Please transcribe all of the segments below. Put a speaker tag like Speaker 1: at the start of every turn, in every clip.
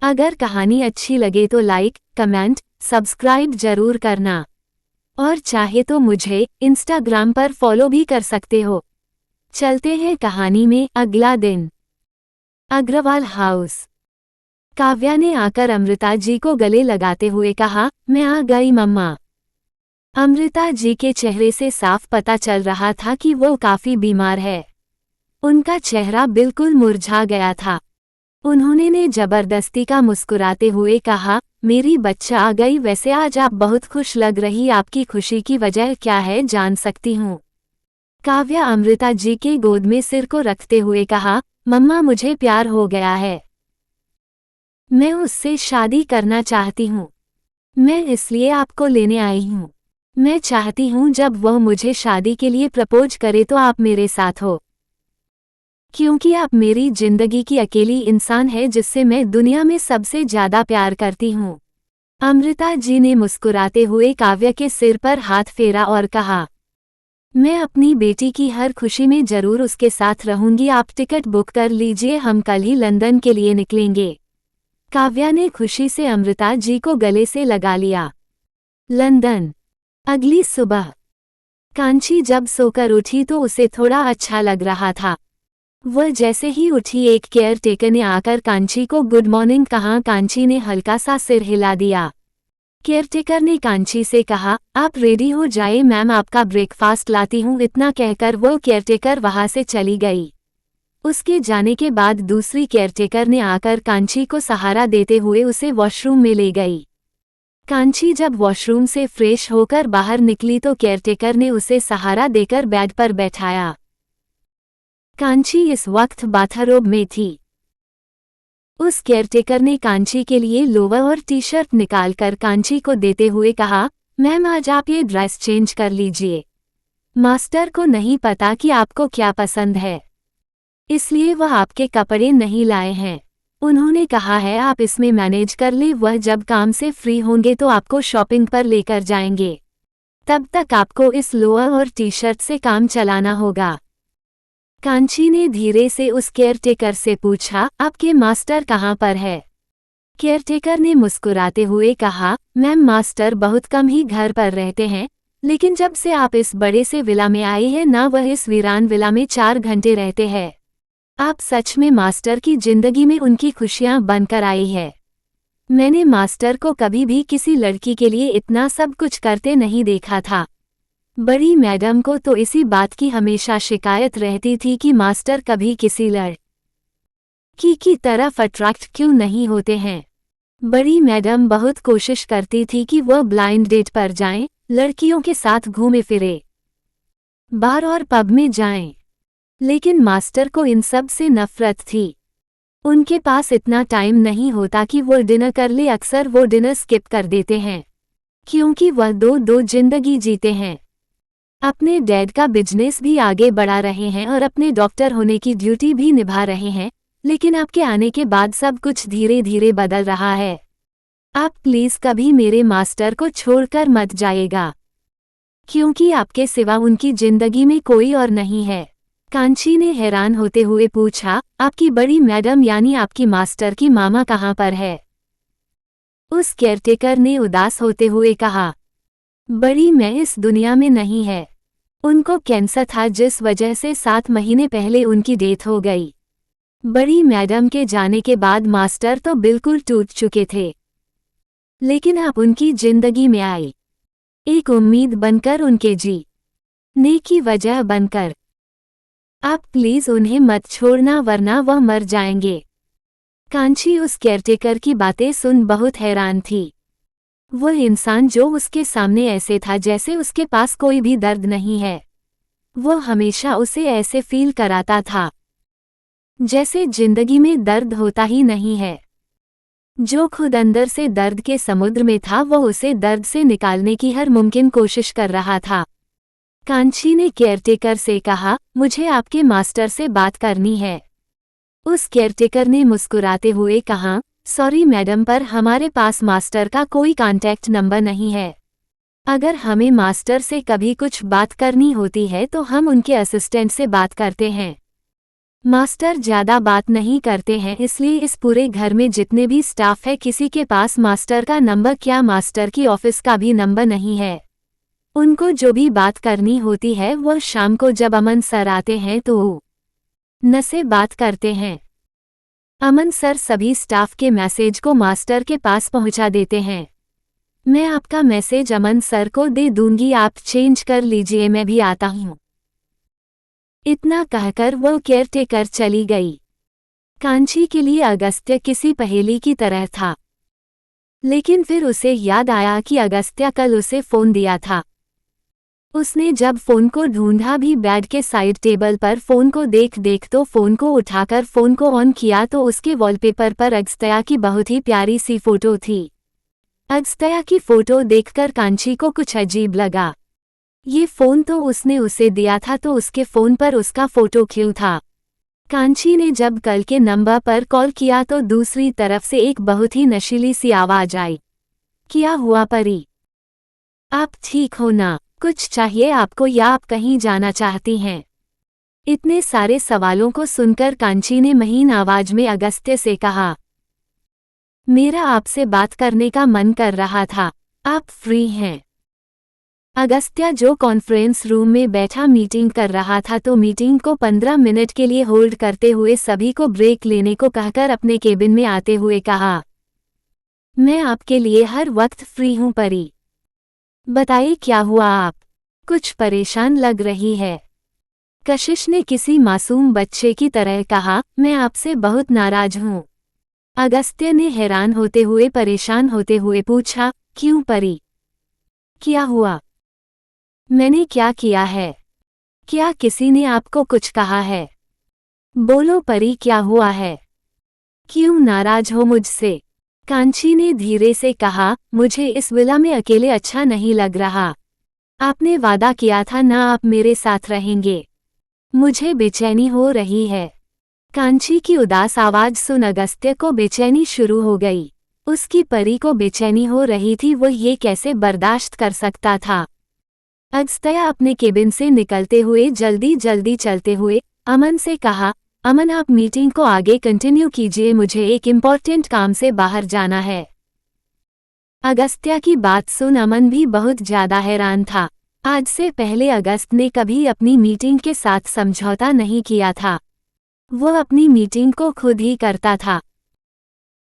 Speaker 1: अगर कहानी अच्छी लगे तो लाइक, कमेंट, सब्सक्राइब जरूर करना और चाहे तो मुझे इंस्टाग्राम पर फॉलो भी कर सकते हो। चलते हैं कहानी में। अगला दिन। अग्रवाल हाउस। काव्या ने आकर अमृता जी को गले लगाते हुए कहा, मैं आ गई मम्मा। अमृता जी के चेहरे से साफ पता चल रहा था कि वो काफी बीमार है। उनका चेहरा बिल्कुल मुरझा गया था। उन्होंने ने जबरदस्ती का मुस्कुराते हुए कहा, मेरी बच्चा आ गई। वैसे आज आप बहुत खुश लग रही, आपकी खुशी की वजह क्या है, जान सकती हूँ? काव्या अमृता जी के गोद में सिर को रखते हुए कहा, मम्मा मुझे प्यार हो गया है। मैं उससे शादी करना चाहती हूँ। मैं इसलिए आपको लेने आई हूँ। मैं चाहती हूँ जब वह मुझे शादी के लिए प्रपोज करे तो आप मेरे साथ हो, क्योंकि आप मेरी जिंदगी की अकेली इंसान है जिससे मैं दुनिया में सबसे ज्यादा प्यार करती हूँ। अमृता जी ने मुस्कुराते हुए काव्या के सिर पर हाथ फेरा और कहा, मैं अपनी बेटी की हर खुशी में जरूर उसके साथ रहूंगी। आप टिकट बुक कर लीजिए, हम कल ही लंदन के लिए निकलेंगे। काव्या ने खुशी से अमृता जी को गले से लगा लिया। लंदन। अगली सुबह। कांची जब सोकर उठी तो उसे थोड़ा अच्छा लग रहा था। वह जैसे ही उठी एक केयर टेकर ने आकर कांची को गुड मॉर्निंग कहा। कांची ने हल्का सा सिर हिला दिया। केयरटेकर ने कांची से कहा, आप रेडी हो जाए, मैम आपका ब्रेकफास्ट लाती हूँ। इतना कहकर वो केयरटेकर वहां से चली गई। उसके जाने के बाद दूसरी केयरटेकर ने आकर कांची को सहारा देते हुए उसे वॉशरूम में ले गई। कांची जब वॉशरूम से फ्रेश होकर बाहर निकली तो केयरटेकर ने उसे सहारा देकर बेड पर बैठाया। कांची इस वक्त बाथरोब में थी। उस केयरटेकर ने कांची के लिए लोवर और टी शर्ट निकालकर कांची को देते हुए कहा, मैम आज आप ये ड्रेस चेंज कर लीजिए। मास्टर को नहीं पता कि आपको क्या पसंद है, इसलिए वह आपके कपड़े नहीं लाए हैं। उन्होंने कहा है आप इसमें मैनेज कर ले, वह जब काम से फ्री होंगे तो आपको शॉपिंग पर लेकर जाएंगे। तब तक आपको इस लोअर और टी शर्ट से काम चलाना होगा। कांची ने धीरे से उस केयरटेकर से पूछा, आपके मास्टर कहाँ पर है? केयरटेकर ने मुस्कुराते हुए कहा, मैम मास्टर बहुत कम ही घर पर रहते हैं, लेकिन जब से आप इस बड़े से विला में आई हैं ना, वह इस वीरान विला में 4 घंटे रहते हैं। आप सच में मास्टर की जिंदगी में उनकी खुशियां बनकर आई है। मैंने मास्टर को कभी भी किसी लड़की के लिए इतना सब कुछ करते नहीं देखा था। बड़ी मैडम को तो इसी बात की हमेशा शिकायत रहती थी कि मास्टर कभी किसी लड़की की तरफ अट्रैक्ट क्यों नहीं होते हैं। बड़ी मैडम बहुत कोशिश करती थी कि वह ब्लाइंड डेट पर जाएं, लड़कियों के साथ घूमे फिरे, बार और पब में जाएं, लेकिन मास्टर को इन सब से नफरत थी। उनके पास इतना टाइम नहीं होता कि वो डिनर कर ले, अक्सर वो डिनर स्किप कर देते हैं, क्योंकि वह दो जिंदगी जीते हैं। अपने डैड का बिजनेस भी आगे बढ़ा रहे हैं और अपने डॉक्टर होने की ड्यूटी भी निभा रहे हैं, लेकिन आपके आने के बाद सब कुछ धीरे धीरे बदल रहा है। आप प्लीज कभी मेरे मास्टर को छोड़कर मत जाइएगा, क्योंकि आपके सिवा उनकी जिंदगी में कोई और नहीं है। कांची ने हैरान होते हुए पूछा, आपकी बड़ी मैडम यानी आपकी मास्टर की मामा कहाँ पर है? उस केयरटेकर ने उदास होते हुए कहा, बड़ी मैं इस दुनिया में नहीं है। उनको कैंसर था जिस वजह से 7 महीने पहले उनकी डेथ हो गई। बड़ी मैडम के जाने के बाद मास्टर तो बिल्कुल टूट चुके थे, लेकिन आप उनकी जिंदगी में आई, एक उम्मीद बनकर, उनके जीने की वजह बनकर। आप प्लीज उन्हें मत छोड़ना वरना वह मर जाएंगे। कांची उस केयरटेकर की बातें सुन बहुत हैरान थी। वह इंसान जो उसके सामने ऐसे था जैसे उसके पास कोई भी दर्द नहीं है। वह हमेशा उसे ऐसे फील कराता था जैसे जिंदगी में दर्द होता ही नहीं है। जो खुद अंदर से दर्द के समुद्र में था, वह उसे दर्द से निकालने की हर मुमकिन कोशिश कर रहा था। कांची ने केयरटेकर से कहा, मुझे आपके मास्टर से बात करनी है। उस केयरटेकर ने मुस्कुराते हुए कहा, सॉरी मैडम, पर हमारे पास मास्टर का कोई कांटेक्ट नंबर नहीं है। अगर हमें मास्टर से कभी कुछ बात करनी होती है तो हम उनके असिस्टेंट से बात करते हैं। मास्टर ज्यादा बात नहीं करते हैं, इसलिए इस पूरे घर में जितने भी स्टाफ है किसी के पास मास्टर का नंबर क्या मास्टर की ऑफिस का भी नंबर नहीं है। उनको जो भी बात करनी होती है वह शाम को जब अमन सर आते हैं तो न से बात करते हैं। अमन सर सभी स्टाफ के मैसेज को मास्टर के पास पहुंचा देते हैं। मैं आपका मैसेज अमन सर को दे दूंगी, आप चेंज कर लीजिए, मैं भी आता हूं। इतना कहकर वह केयरटेकर चली गई। कांची के लिए अगस्त्य किसी पहेली की तरह था, लेकिन फिर उसे याद आया कि अगस्त्य कल उसे फोन दिया था। उसने जब फोन को ढूंढा भी बेड के साइड टेबल पर फोन को देख तो फोन को उठाकर फोन को ऑन किया तो उसके वॉलपेपर पर अगस्त्या की बहुत ही प्यारी सी फोटो थी। अगस्त्या की फोटो देखकर कांची को कुछ अजीब लगा। ये फोन तो उसने उसे दिया था, तो उसके फोन पर उसका फोटो क्यों था? कांची ने जब कल के नंबर पर कॉल किया तो दूसरी तरफ से एक बहुत ही नशीली सी आवाज आई। क्या हुआ परी? आप ठीक हो ना? कुछ चाहिए आपको या आप कहीं जाना चाहती हैं? इतने सारे सवालों को सुनकर कांची ने महीन आवाज में अगस्त्य से कहा, मेरा आपसे बात करने का मन कर रहा था, आप फ्री हैं? अगस्त्य जो कॉन्फ्रेंस रूम में बैठा मीटिंग कर रहा था तो मीटिंग को 15 मिनट के लिए होल्ड करते हुए सभी को ब्रेक लेने को कहकर अपने केबिन में आते हुए कहा, मैं आपके लिए हर वक्त फ्री हूं परी। बताइए क्या हुआ, आप कुछ परेशान लग रही है। कशिश ने किसी मासूम बच्चे की तरह कहा, मैं आपसे बहुत नाराज हूँ। अगस्त्य ने हैरान होते हुए परेशान होते हुए पूछा, क्यों परी? क्या हुआ? मैंने क्या किया है? क्या किसी ने आपको कुछ कहा है? बोलो परी, क्या हुआ है? क्यों नाराज हो मुझसे? कांची ने धीरे से कहा, मुझे इस विला में अकेले अच्छा नहीं लग रहा। आपने वादा किया था ना आप मेरे साथ रहेंगे। मुझे बेचैनी हो रही है। कांची की उदास आवाज सुन अगस्त्य को बेचैनी शुरू हो गई। उसकी परी को बेचैनी हो रही थी, वो ये कैसे बर्दाश्त कर सकता था। अगस्त्य अपने केबिन से निकलते हुए जल्दी जल्दी चलते हुए अमन से कहा, अमन आप मीटिंग को आगे कंटिन्यू कीजिए, मुझे एक इम्पोर्टेंट काम से बाहर जाना है। अगस्त्य की बात सुन अमन भी बहुत ज्यादा हैरान था। आज से पहले अगस्त ने कभी अपनी मीटिंग के साथ समझौता नहीं किया था। वह अपनी मीटिंग को खुद ही करता था।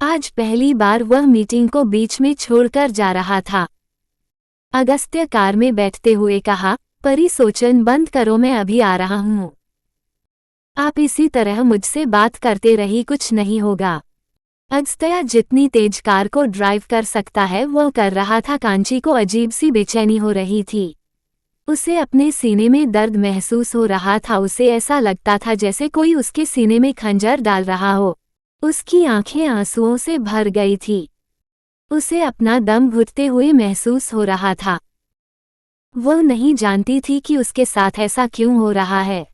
Speaker 1: आज पहली बार वह मीटिंग को बीच में छोड़कर जा रहा था। अगस्त्य कार में बैठते हुए कहा, परी सोचन बंद करो, मैं अभी आ रहा हूँ। आप इसी तरह मुझसे बात करते रही, कुछ नहीं होगा। अगस्त्य जितनी तेज कार को ड्राइव कर सकता है वह कर रहा था। कांची को अजीब सी बेचैनी हो रही थी। उसे अपने सीने में दर्द महसूस हो रहा था। उसे ऐसा लगता था जैसे कोई उसके सीने में खंजर डाल रहा हो। उसकी आंखें आंसुओं से भर गई थी। उसे अपना दम घुटते हुए महसूस हो रहा था। वह नहीं जानती थी कि उसके साथ ऐसा क्यों हो रहा है।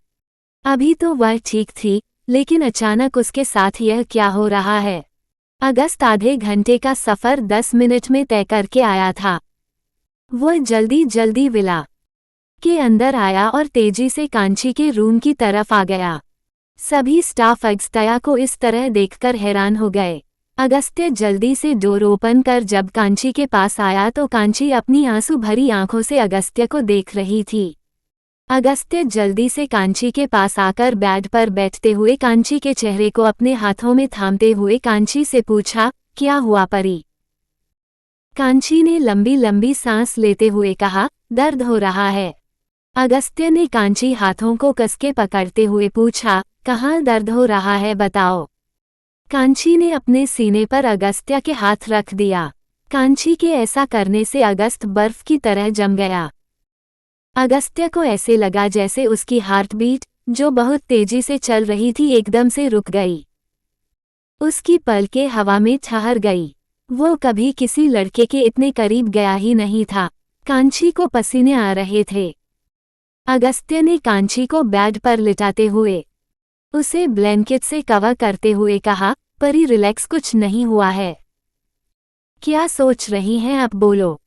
Speaker 1: अभी तो वह ठीक थी, लेकिन अचानक उसके साथ यह क्या हो रहा है। अगस्त आधे घंटे का सफ़र 10 मिनट में तय करके आया था। वह जल्दी जल्दी विला के अंदर आया और तेजी से कांची के रूम की तरफ आ गया। सभी स्टाफ अगस्त्य को इस तरह देखकर हैरान हो गए। अगस्त्य जल्दी से डोर ओपन कर जब कांची के पास आया तो कांची अपनी आंसू भरी आंखों से अगस्त्य को देख रही थी। अगस्त्य जल्दी से कांची के पास आकर बेड पर बैठते हुए कांची के चेहरे को अपने हाथों में थामते हुए कांची से पूछा, क्या हुआ परी? कांची ने लंबी लंबी सांस लेते हुए कहा, दर्द हो रहा है। अगस्त्य ने कांची हाथों को कसके पकड़ते हुए पूछा, कहाँ दर्द हो रहा है बताओ। कांची ने अपने सीने पर अगस्त्य के हाथ रख दिया। कांची के ऐसा करने से अगस्त बर्फ की तरह जम गया। अगस्त्य को ऐसे लगा जैसे उसकी हार्ट बीट, जो बहुत तेजी से चल रही थी, एकदम से रुक गई। उसकी पलकें हवा में ठहर गई। वो कभी किसी लड़के के इतने करीब गया ही नहीं था। कांची को पसीने आ रहे थे। अगस्त्य ने कांची को बेड पर लिटाते हुए उसे ब्लैंकेट से कवर करते हुए कहा, परी रिलैक्स, कुछ नहीं हुआ है। क्या सोच रही हैं आप, बोलो।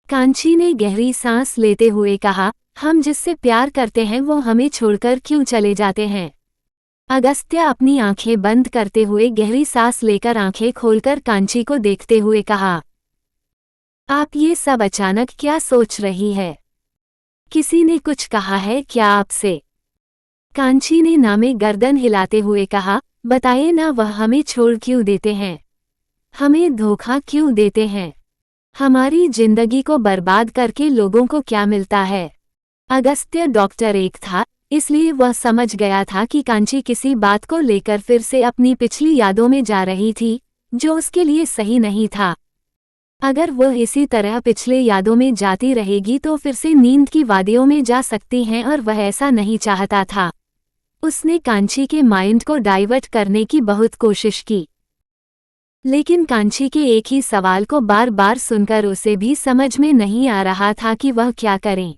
Speaker 1: कांची ने गहरी सांस लेते हुए कहा, हम जिससे प्यार करते हैं वो हमें छोड़कर क्यों चले जाते हैं। अगस्त्य अपनी आंखें बंद करते हुए गहरी सांस लेकर आंखें खोलकर कांची को देखते हुए कहा, आप ये सब अचानक क्या सोच रही है? किसी ने कुछ कहा है क्या आपसे? कांची ने नामे गर्दन हिलाते हुए कहा, बताइए ना, वह हमें छोड़ क्यों देते हैं? हमें धोखा क्यों देते हैं? हमारी जिंदगी को बर्बाद करके लोगों को क्या मिलता है? अगस्त्य डॉक्टर एक था, इसलिए वह समझ गया था कि कांची किसी बात को लेकर फिर से अपनी पिछली यादों में जा रही थी, जो उसके लिए सही नहीं था। अगर वह इसी तरह पिछले यादों में जाती रहेगी तो फिर से नींद की वादियों में जा सकती हैं, और वह ऐसा नहीं चाहता था। उसने कांची के माइंड को डाइवर्ट करने की बहुत कोशिश की, लेकिन कांची के एक ही सवाल को बार बार सुनकर उसे भी समझ में नहीं आ रहा था कि वह क्या करे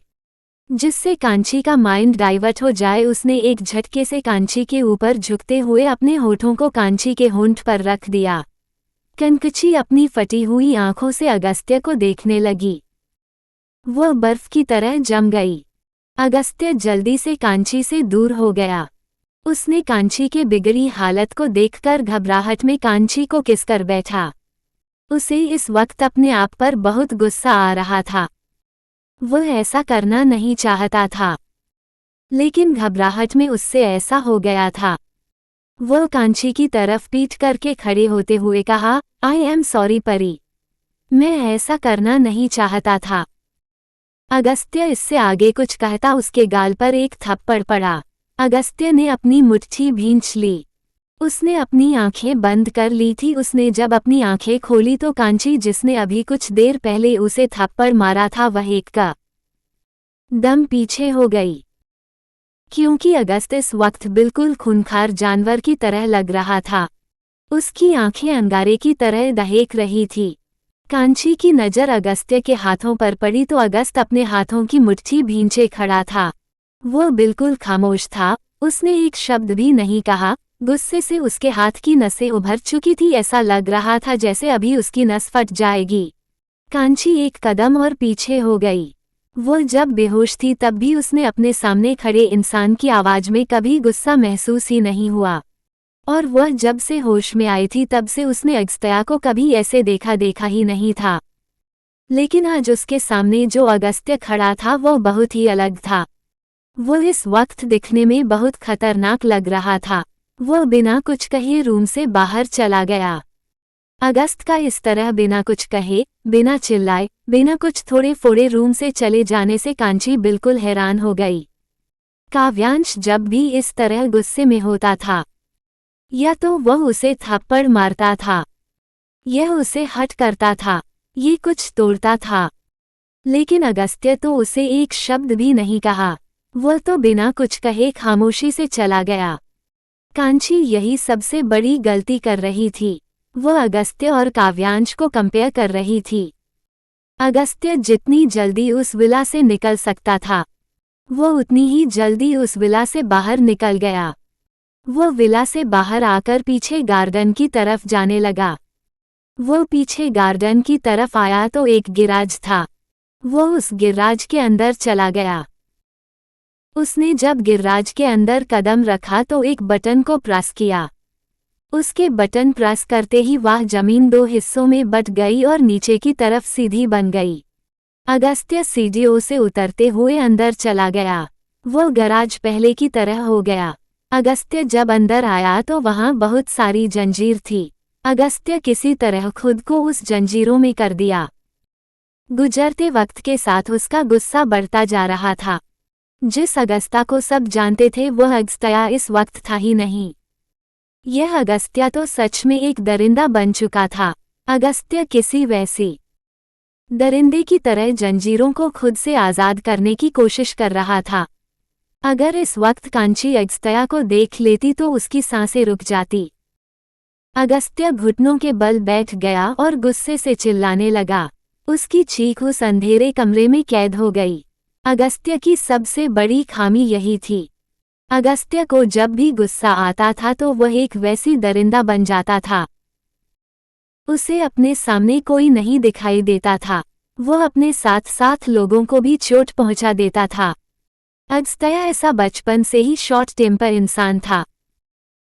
Speaker 1: जिससे कांची का माइंड डाइवर्ट हो जाए। उसने एक झटके से कांची के ऊपर झुकते हुए अपने होठों को कांची के होंठ पर रख दिया। कनकची अपनी फटी हुई आंखों से अगस्त्य को देखने लगी। वह बर्फ की तरह जम गई। अगस्त्य जल्दी से कांची से दूर हो गया। उसने कांची के बिगड़ी हालत को देखकर घबराहट में कांची को किस कर बैठा। उसे इस वक्त अपने आप पर बहुत गुस्सा आ रहा था। वह ऐसा करना नहीं चाहता था, लेकिन घबराहट में उससे ऐसा हो गया था। वह कांची की तरफ पीठ करके खड़े होते हुए कहा, आई एम सॉरी परी, मैं ऐसा करना नहीं चाहता था। अगस्त्य इससे आगे कुछ कहता उसके गाल पर एक थप्पड़ पड़ा। अगस्त्य ने अपनी मुट्ठी भींच ली। उसने अपनी आंखें बंद कर ली थी। उसने जब अपनी आंखें खोली तो कांची, जिसने अभी कुछ देर पहले उसे थप्पड़ मारा था, वह एक का दम पीछे हो गई, क्योंकि अगस्त्य इस वक्त बिल्कुल खूंखार जानवर की तरह लग रहा था। उसकी आंखें अंगारे की तरह दहेक रही थी। कांची की नज़र अगस्त्य के हाथों पर पड़ी तो अगस्त अपने हाथों की मुट्ठी भींचे खड़ा था। वह बिल्कुल खामोश था। उसने एक शब्द भी नहीं कहा। गुस्से से उसके हाथ की नसें उभर चुकी थी। ऐसा लग रहा था जैसे अभी उसकी नस फट जाएगी। कांची एक कदम और पीछे हो गई। वो जब बेहोश थी तब भी उसने अपने सामने खड़े इंसान की आवाज में कभी गुस्सा महसूस ही नहीं हुआ, और वह जब से होश में आई थी तब से उसने अगस्त्य को कभी ऐसे देखा ही नहीं था। लेकिन आज उसके सामने जो अगस्त्य खड़ा था वो बहुत ही अलग था। वो इस वक्त दिखने में बहुत खतरनाक लग रहा था। वो बिना कुछ कहे रूम से बाहर चला गया। अगस्त का इस तरह बिना कुछ कहे, बिना चिल्लाए, बिना कुछ थोड़े फोड़े रूम से चले जाने से कांची बिल्कुल हैरान हो गई। काव्यांश जब भी इस तरह गुस्से में होता था, या तो वह उसे थप्पड़ मारता था, यह उसे हट करता था, ये कुछ तोड़ता था। लेकिन अगस्त्य तो उसे एक शब्द भी नहीं कहा। वह तो बिना कुछ कहे खामोशी से चला गया। कांची यही सबसे बड़ी गलती कर रही थी। वह अगस्त्य और काव्यांश को कंपेयर कर रही थी। अगस्त्य जितनी जल्दी उस विला से निकल सकता था, वह उतनी ही जल्दी उस विला से बाहर निकल गया। वह विला से बाहर आकर पीछे गार्डन की तरफ जाने लगा। वह पीछे गार्डन की तरफ आया तो एक गिराज था। वह उस गिराज के अंदर चला गया। उसने जब गिराज के अंदर कदम रखा तो एक बटन को प्रेस किया। उसके बटन प्रेस करते ही वह जमीन दो हिस्सों में बट गई और नीचे की तरफ सीधी बन गई। अगस्त्य सीढ़ियों से उतरते हुए अंदर चला गया। वो गराज पहले की तरह हो गया। अगस्त्य जब अंदर आया तो वहां बहुत सारी जंजीर थी। अगस्त्य किसी तरह खुद को उस जंजीरों में कर दिया। गुजरते वक्त के साथ उसका गुस्सा बढ़ता जा रहा था। जिस अगस्त्य को सब जानते थे वह अगस्त्य इस वक्त था ही नहीं। यह अगस्त्य तो सच में एक दरिंदा बन चुका था। अगस्त्य किसी वैसी दरिंदे की तरह जंजीरों को खुद से आज़ाद करने की कोशिश कर रहा था। अगर इस वक्त कांची अगस्त्य को देख लेती तो उसकी सांसें रुक जाती। अगस्त्य घुटनों के बल बैठ गया और गुस्से से चिल्लाने लगा। उसकी चीख उस अंधेरे कमरे में कैद हो गई। अगस्त्य की सबसे बड़ी खामी यही थी। अगस्त्य को जब भी गुस्सा आता था तो वह एक वैसी दरिंदा बन जाता था। उसे अपने सामने कोई नहीं दिखाई देता था। वह अपने साथ साथ लोगों को भी चोट पहुंचा देता था। अगस्त्य ऐसा बचपन से ही शॉर्ट टेम्पर इंसान था।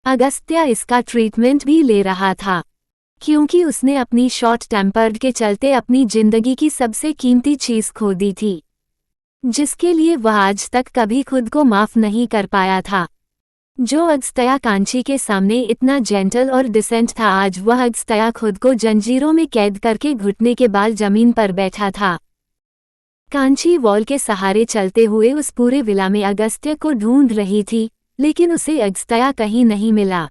Speaker 1: अगस्त्य इसका ट्रीटमेंट भी ले रहा था, क्योंकि उसने अपनी शॉर्ट टेम्पर्ड के चलते अपनी जिंदगी की सबसे कीमती चीज खो दी थी, जिसके लिए वह आज तक कभी खुद को माफ नहीं कर पाया था। जो अगस्त्य कांची के सामने इतना जेंटल और डिसेंट था, आज वह अगस्त्य खुद को जंजीरों में कैद करके घुटने के बाल जमीन पर बैठा था। कांची वॉल के सहारे चलते हुए उस पूरे विला में अगस्त्य को ढूंढ रही थी, लेकिन उसे अगस्त्य कहीं नहीं मिला।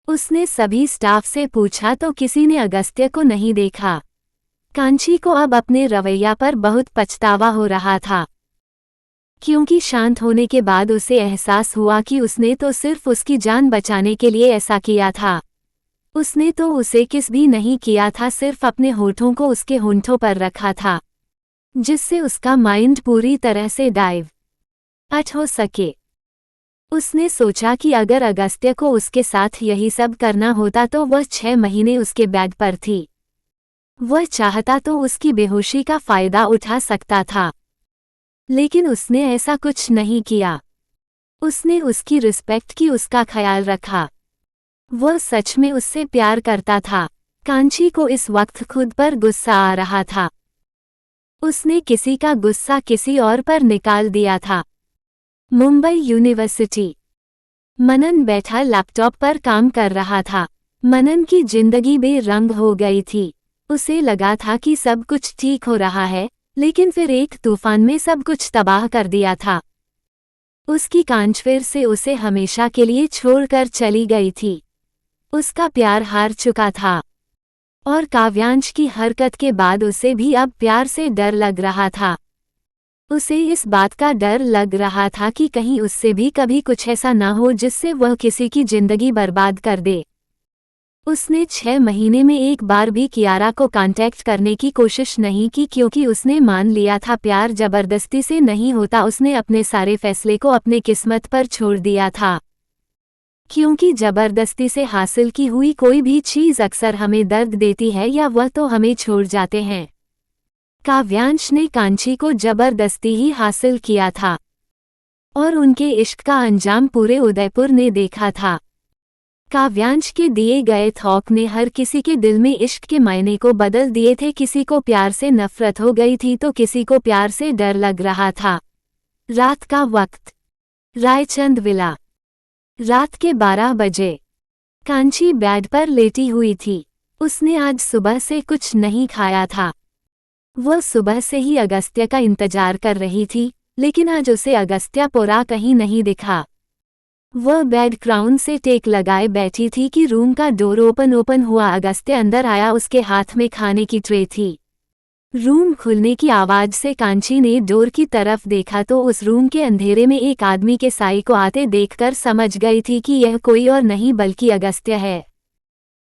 Speaker 1: उसने सभी स्टाफ से पूछा तो किसी ने अगस्त्य को नहीं देखा। कांची को अब अपने रवैया पर बहुत पछतावा हो रहा था, क्योंकि शांत होने के बाद उसे एहसास हुआ कि उसने तो सिर्फ उसकी जान बचाने के लिए ऐसा किया था। उसने तो उसे किस भी नहीं किया था, सिर्फ अपने होठों को उसके होंठों पर रखा था, जिससे उसका माइंड पूरी तरह से डाइवर्ट हो सके। उसने सोचा कि अगर अगस्त्य को उसके साथ यही सब करना होता तो वह 6 महीने उसके बेड पर थी। वह चाहता तो उसकी बेहोशी का फायदा उठा सकता था, लेकिन उसने ऐसा कुछ नहीं किया। उसने उसकी रिस्पेक्ट की, उसका ख्याल रखा। वह सच में उससे प्यार करता था। कांची को इस वक्त खुद पर गुस्सा आ रहा था। उसने किसी का गुस्सा किसी और पर निकाल दिया था। मुंबई यूनिवर्सिटी। मनन बैठा लैपटॉप पर काम कर रहा था। मनन की जिंदगी बेरंग हो गई थी। उसे लगा था कि सब कुछ ठीक हो रहा है, लेकिन फिर एक तूफान में सब कुछ तबाह कर दिया था। उसकी कांच फिर से उसे हमेशा के लिए छोड़कर चली गई थी। उसका प्यार हार चुका था, और काव्यांश की हरकत के बाद उसे भी अब प्यार से डर लग रहा था। उसे इस बात का डर लग रहा था कि कहीं उससे भी कभी कुछ ऐसा ना हो जिससे वह किसी की जिंदगी बर्बाद कर दे। उसने 6 महीने में एक बार भी कियारा को कांटेक्ट करने की कोशिश नहीं की, क्योंकि उसने मान लिया था प्यार जबरदस्ती से नहीं होता। उसने अपने सारे फैसले को अपने किस्मत पर छोड़ दिया था, क्योंकि जबरदस्ती से हासिल की हुई कोई भी चीज अक्सर हमें दर्द देती है या वह तो हमें छोड़ जाते हैं। काव्यांश ने कांची को जबरदस्ती ही हासिल किया था, और उनके इश्क का अंजाम पूरे उदयपुर ने देखा था। काव्यांश के दिए गए थॉक ने हर किसी के दिल में इश्क के मायने को बदल दिए थे। किसी को प्यार से नफरत हो गई थी तो किसी को प्यार से डर लग रहा था। रात का वक्त, रायचंद विला। रात के 12 बजे। कांची बेड पर लेटी हुई थी। उसने आज सुबह से कुछ नहीं खाया था। वह सुबह से ही अगस्त्य का इंतजार कर रही थी, लेकिन आज उसे अगस्त्य पूरा कहीं नहीं दिखा। वह बेड क्राउन से टेक लगाए बैठी थी कि रूम का डोर ओपन हुआ। अगस्त्य अंदर आया। उसके हाथ में खाने की ट्रे थी। रूम खुलने की आवाज से कांची ने डोर की तरफ देखा तो उस रूम के अंधेरे में एक आदमी के साए को आते देखकर समझ गई थी कि यह कोई और नहीं बल्कि अगस्त्य है।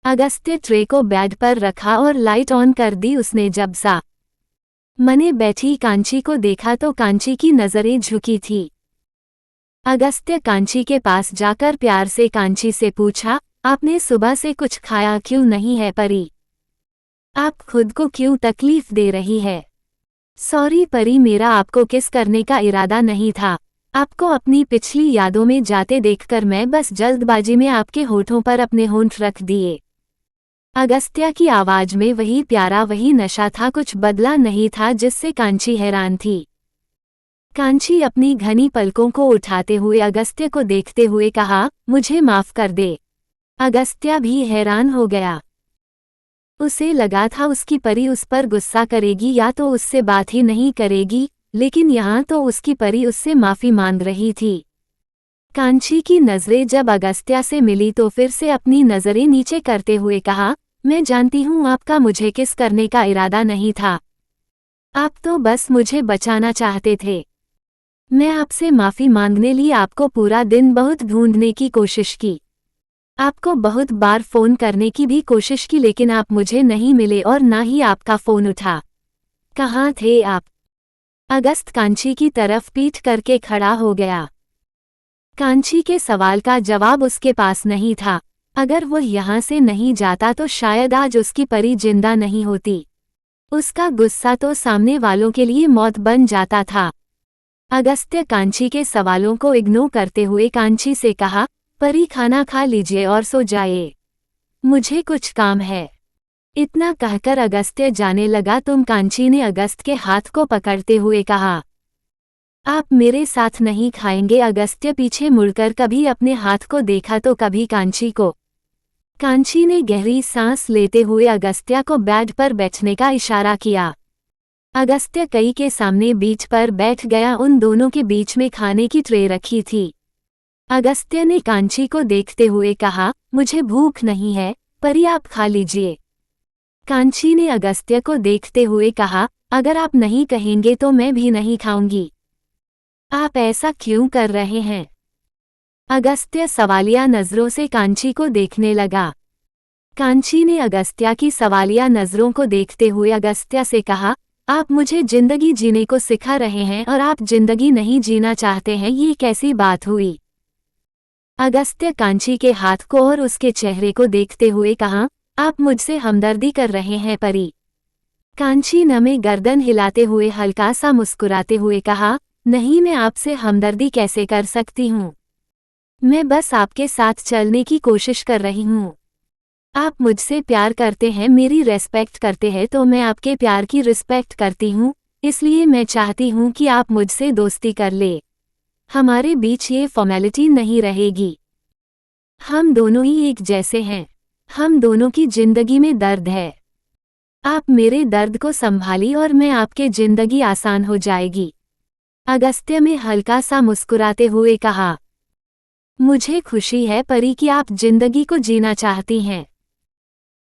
Speaker 1: अगस्त्य ट्रे को बेड पर रखा और लाइट ऑन कर दी। उसने जब सामने बैठी कांची को देखा तो कांची की नजरें झुकी थी। अगस्त्य कांची के पास जाकर प्यार से कांची से पूछा, आपने सुबह से कुछ खाया क्यों नहीं है परी? आप खुद को क्यों तकलीफ दे रही है? सॉरी परी, मेरा आपको किस करने का इरादा नहीं था। आपको अपनी पिछली यादों में जाते देखकर मैं बस जल्दबाजी में आपके होठों पर अपने होंठ रख दिए। अगस्त्य की आवाज में वही प्यारा वही नशा था, कुछ बदला नहीं था, जिससे कांची हैरान थी। कांची अपनी घनी पलकों को उठाते हुए अगस्त्य को देखते हुए कहा, मुझे माफ कर दे। अगस्त्य भी हैरान हो गया। उसे लगा था उसकी परी उस पर गुस्सा करेगी या तो उससे बात ही नहीं करेगी, लेकिन यहाँ तो उसकी परी उससे माफी मांग रही थी। कांची की नजरें जब अगस्त्य से मिली तो फिर से अपनी नजरें नीचे करते हुए कहा, मैं जानती हूँ आपका मुझे किस करने का इरादा नहीं था। आप तो बस मुझे बचाना चाहते थे। मैं आपसे माफी मांगने लिए आपको पूरा दिन बहुत ढूंढने की कोशिश की। आपको बहुत बार फोन करने की भी कोशिश की, लेकिन आप मुझे नहीं मिले और ना ही आपका फोन उठा। कहाँ थे आप? अगस्त कांची की तरफ पीठ करके खड़ा हो गया। कांची के सवाल का जवाब उसके पास नहीं था। अगर वह यहाँ से नहीं जाता तो शायद आज उसकी परी जिंदा नहीं होती। उसका गुस्सा तो सामने वालों के लिए मौत बन जाता था। अगस्त्य कांची के सवालों को इग्नोर करते हुए कांची से कहा, परी खाना खा लीजिए और सो जाइए, मुझे कुछ काम है। इतना कहकर अगस्त्य जाने लगा। तुम कांची ने अगस्त के हाथ को पकड़ते हुए कहा, आप मेरे साथ नहीं खाएंगे। अगस्त्य पीछे मुड़कर कभी अपने हाथ को देखा तो कभी कांची को। कांची ने गहरी सांस लेते हुए अगस्त्य को बेड पर बैठने का इशारा किया। अगस्त्य कई के सामने बीच पर बैठ गया। उन दोनों के बीच में खाने की ट्रे रखी थी। अगस्त्य ने कांची को देखते हुए कहा, मुझे भूख नहीं है, परी आप खा लीजिए। कांची ने अगस्त्य को देखते हुए कहा, अगर आप नहीं कहेंगे तो मैं भी नहीं खाऊंगी। आप ऐसा क्यों कर रहे हैं? अगस्त्य सवालिया नजरों से कांची को देखने लगा। कांची ने अगस्त्य की सवालिया नजरों को देखते हुए अगस्त्य से कहा, आप मुझे जिंदगी जीने को सिखा रहे हैं और आप जिंदगी नहीं जीना चाहते हैं, ये कैसी बात हुई? अगस्त्य कांची के हाथ को और उसके चेहरे को देखते हुए कहा, आप मुझसे हमदर्दी कर रहे हैं परी। कांची नमे गर्दन हिलाते हुए हल्का सा मुस्कुराते हुए कहा, नहीं, मैं आपसे हमदर्दी कैसे कर सकती हूँ? मैं बस आपके साथ चलने की कोशिश कर रही हूँ। आप मुझसे प्यार करते हैं, मेरी रेस्पेक्ट करते हैं, तो मैं आपके प्यार की रिस्पेक्ट करती हूँ, इसलिए मैं चाहती हूँ कि आप मुझसे दोस्ती कर ले। हमारे बीच ये फॉर्मेलिटी नहीं रहेगी। हम दोनों ही एक जैसे हैं। हम दोनों की जिंदगी में दर्द है। आप मेरे दर्द को संभाली और मैं आपके जिंदगी आसान हो जाएगी। अगस्त्य में हल्का सा मुस्कुराते हुए कहा, मुझे खुशी है परी कि आप जिंदगी को जीना चाहती हैं।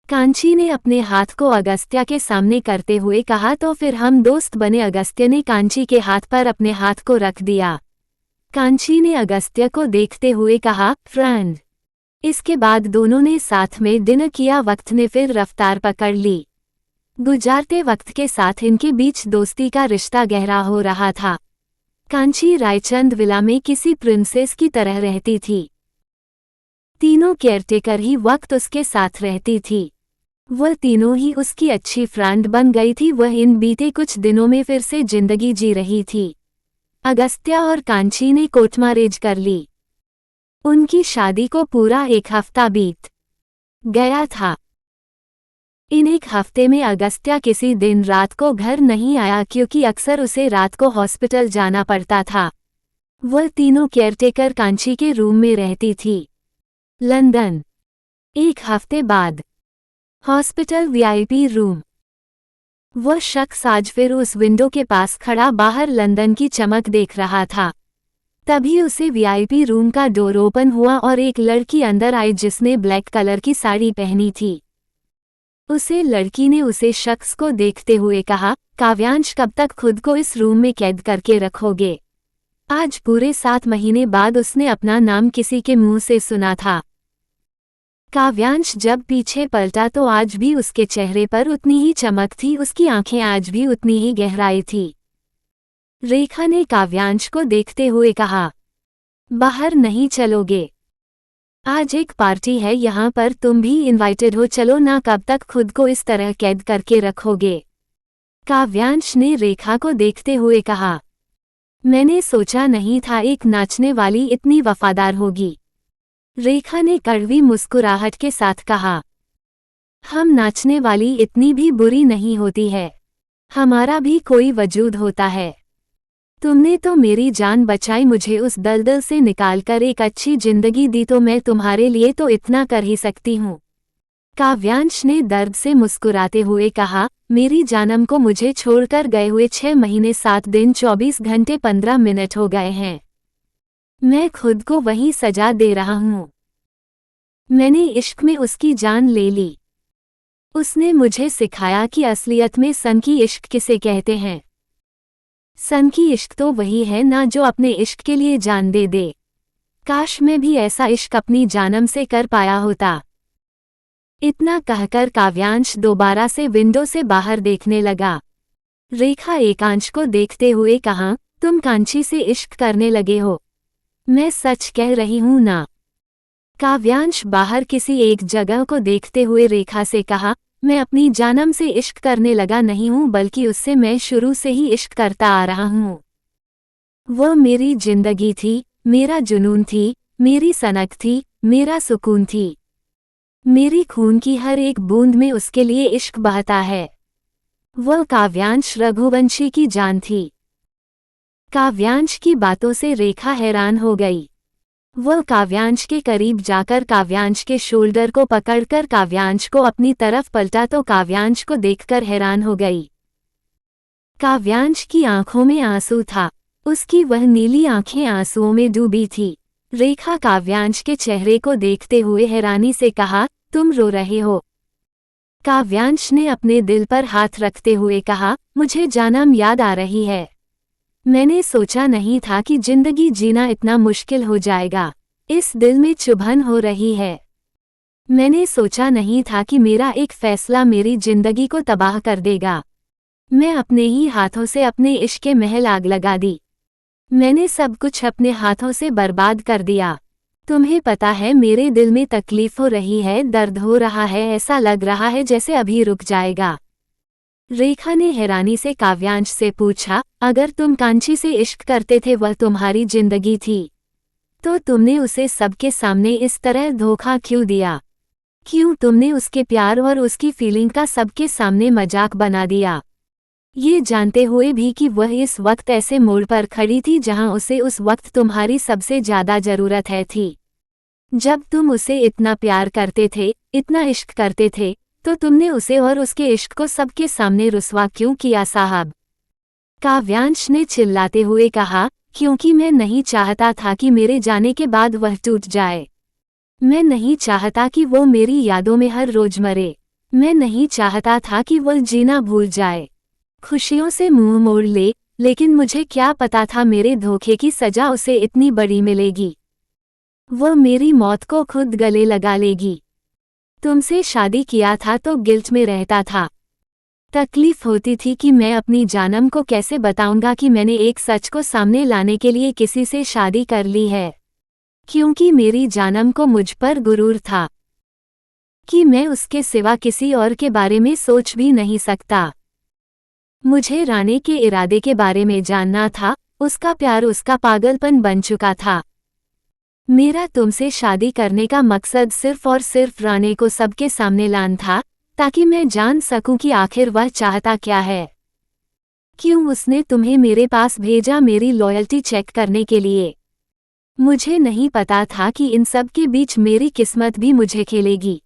Speaker 1: कांची ने अपने हाथ को अगस्त्य के सामने करते हुए कहा, तो फिर हम दोस्त बने। अगस्त्य ने कांची के हाथ पर अपने हाथ को रख दिया। कांची ने अगस्त्य को देखते हुए कहा, फ्रेंड। इसके बाद दोनों ने साथ में डिनर किया। वक्त ने फिर रफ्तार पकड़ ली। गुजारते वक्त के साथ इनके बीच दोस्ती का रिश्ता गहरा हो रहा था। कांची रायचंद विला में किसी प्रिंसेस की तरह रहती थी। तीनों केयरटेकर ही वक्त उसके साथ रहती थी। वह तीनों ही उसकी अच्छी फ्रेंड बन गई थी। वह इन बीते कुछ दिनों में फिर से जिंदगी जी रही थी। अगस्त्य और कांची ने कोर्ट मैरिज कर ली। उनकी शादी को पूरा 1 हफ्ता बीत गया था। इन 1 हफ्ते में अगस्त्य किसी दिन रात को घर नहीं आया, क्योंकि अक्सर उसे रात को हॉस्पिटल जाना पड़ता था। वह तीनों केयरटेकर कांची के रूम में रहती थी। लंदन। 1 हफ्ते बाद हॉस्पिटल वीआईपी रूम। वह शख्स आज फिर उस विंडो के पास खड़ा बाहर लंदन की चमक देख रहा था। तभी उसे वीआईपी रूम का डोर ओपन हुआ और एक लड़की अंदर आई जिसने ब्लैक कलर की साड़ी पहनी थी। उसे लड़की ने उसे शख्स को देखते हुए कहा, काव्यांश, कब तक खुद को इस रूम में कैद करके रखोगे? आज पूरे 7 महीने बाद उसने अपना नाम किसी के मुंह से सुना था। काव्यांश जब पीछे पलटा तो आज भी उसके चेहरे पर उतनी ही चमक थी, उसकी आंखें आज भी उतनी ही गहराई थी। रेखा ने काव्यांश को देखते हुए कहा, बाहर नहीं चलोगे? आज एक पार्टी है यहाँ पर, तुम भी इनवाइटेड हो, चलो ना। कब तक खुद को इस तरह कैद करके रखोगे? काव्यांश ने रेखा को देखते हुए कहा, मैंने सोचा नहीं था एक नाचने वाली इतनी वफादार होगी। रेखा ने कड़वी मुस्कुराहट के साथ कहा, हम नाचने वाली इतनी भी बुरी नहीं होती है, हमारा भी कोई वजूद होता है। तुमने तो मेरी जान बचाई, मुझे उस दलदल से निकालकर एक अच्छी जिंदगी दी, तो मैं तुम्हारे लिए तो इतना कर ही सकती हूँ। काव्यांश ने दर्द से मुस्कुराते हुए कहा, मेरी जानम को मुझे छोड़कर गए हुए 6 महीने 7 दिन 24 घंटे 15 मिनट हो गए हैं। मैं खुद को वही सजा दे रहा हूँ। मैंने इश्क में उसकी जान ले ली। उसने मुझे सिखाया कि असलियत में सन की इश्क किसे कहते हैं। सन की इश्क तो वही है ना जो अपने इश्क के लिए जान दे दे। काश मैं भी ऐसा इश्क अपनी जानम से कर पाया होता। इतना कहकर काव्यांश दोबारा से विंडो से बाहर देखने लगा। रेखा एकांश को देखते हुए कहा, तुम कांची से इश्क करने लगे हो? मैं सच कह रही हूं ना? काव्यांश बाहर किसी एक जगह को देखते हुए रेखा से कहा, मैं अपनी जानम से इश्क करने लगा नहीं हूं, बल्कि उससे मैं शुरू से ही इश्क करता आ रहा हूं। वह मेरी जिंदगी थी, मेरा जुनून थी, मेरी सनक थी, मेरा सुकून थी। मेरी खून की हर एक बूंद में उसके लिए इश्क बहता है। वह काव्यांश रघुवंशी की जान थी। काव्यांश की बातों से रेखा हैरान हो गई। वह काव्यांश के करीब जाकर काव्यांश के शोल्डर को पकड़कर काव्यांश को अपनी तरफ पलटा तो काव्यांश को देखकर हैरान हो गई। काव्यांश की आंखों में आंसू था। उसकी वह नीली आंखें आंसुओं में डूबी थी। रेखा काव्यांश के चेहरे को देखते हुए हैरानी से कहा, तुम रो रहे हो? काव्यांश ने अपने दिल पर हाथ रखते हुए कहा, मुझे जानम याद आ रही है। मैंने सोचा नहीं था कि जिंदगी जीना इतना मुश्किल हो जाएगा। इस दिल में चुभन हो रही है। मैंने सोचा नहीं था कि मेरा एक फैसला मेरी जिंदगी को तबाह कर देगा। मैं अपने ही हाथों से अपने इश्क के महल आग लगा दी। मैंने सब कुछ अपने हाथों से बर्बाद कर दिया। तुम्हें पता है मेरे दिल में तकलीफ हो रही है, दर्द हो रहा है, ऐसा लग रहा है जैसे अभी रुक जाएगा। रेखा ने हैरानी से काव्यांश से पूछा, अगर तुम कांची से इश्क करते थे, वह तुम्हारी जिंदगी थी, तो तुमने उसे सबके सामने इस तरह धोखा क्यों दिया? क्यों तुमने उसके प्यार और उसकी फीलिंग का सबके सामने मजाक बना दिया, ये जानते हुए भी कि वह इस वक्त ऐसे मोड़ पर खड़ी थी जहां उसे उस वक्त तुम्हारी सबसे ज्यादा जरूरत है थी। जब तुम उसे इतना प्यार करते थे, इतना इश्क करते थे, तो तुमने उसे और उसके इश्क को सबके सामने रुस्वा क्यों किया साहब? काव्यांश ने चिल्लाते हुए कहा, क्योंकि मैं नहीं चाहता था कि मेरे जाने के बाद वह टूट जाए। मैं नहीं चाहता कि वो मेरी यादों में हर रोज मरे। मैं नहीं चाहता था कि वह जीना भूल जाए, खुशियों से मुंह मोड़ ले, लेकिन मुझे क्या पता था मेरे धोखे की सजा उसे इतनी बड़ी मिलेगी। वह मेरी मौत को खुद गले लगा लेगी। तुमसे शादी किया था तो गिल्ट में रहता था। तकलीफ होती थी कि मैं अपनी जानम को कैसे बताऊंगा कि मैंने एक सच को सामने लाने के लिए किसी से शादी कर ली है, क्योंकि मेरी जानम को मुझ पर गुरूर था कि मैं उसके सिवा किसी और के बारे में सोच भी नहीं सकता। मुझे राणे के इरादे के बारे में जानना था, उसका प्यार उसका पागलपन बन चुका था। मेरा तुमसे शादी करने का मकसद सिर्फ और सिर्फ राणे को सबके सामने लाना था, ताकि मैं जान सकूं कि आखिर वह चाहता क्या है। क्यों उसने तुम्हें मेरे पास भेजा मेरी लॉयल्टी चेक करने के लिए? मुझे नहीं पता था कि इन सब के बीच मेरी किस्मत भी मुझे खेलेगी।